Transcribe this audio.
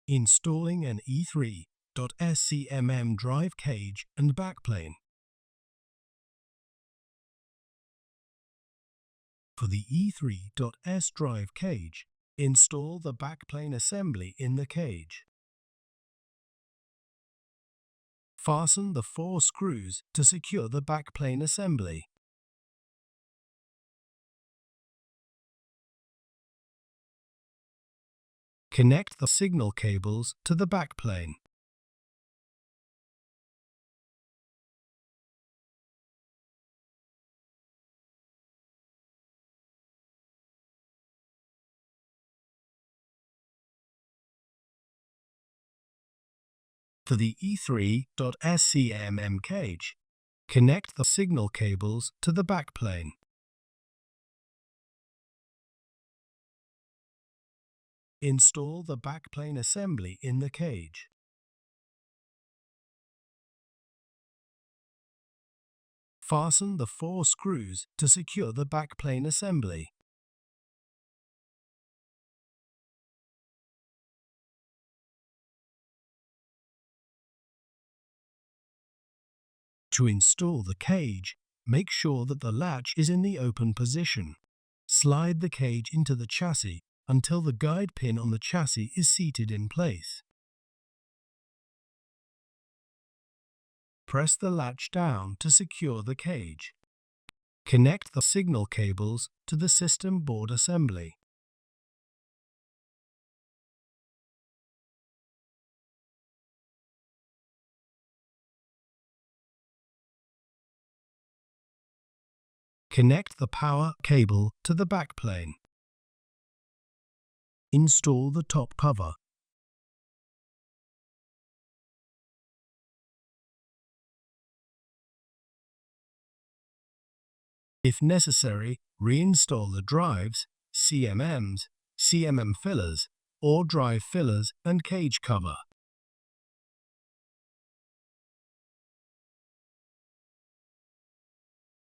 Installing an E3.S CMM drive cage and backplane. For the E3.S drive cage, install the backplane assembly in the cage. Fasten the 4 screws to secure the backplane assembly. Connect the signal cables to the backplane. For the E3.S CMM cage, connect the signal cables to the backplane. Install the backplane assembly in the cage. Fasten the 4 screws to secure the backplane assembly. To install the cage, make sure that the latch is in the open position. Slide the cage into the chassis until the guide pin on the chassis is seated in place. Press the latch down to secure the cage. Connect the signal cables to the system board assembly. Connect the power cable to the backplane. Install the top cover. If necessary, reinstall the drives, CMMs, CMM fillers, or drive fillers and cage cover.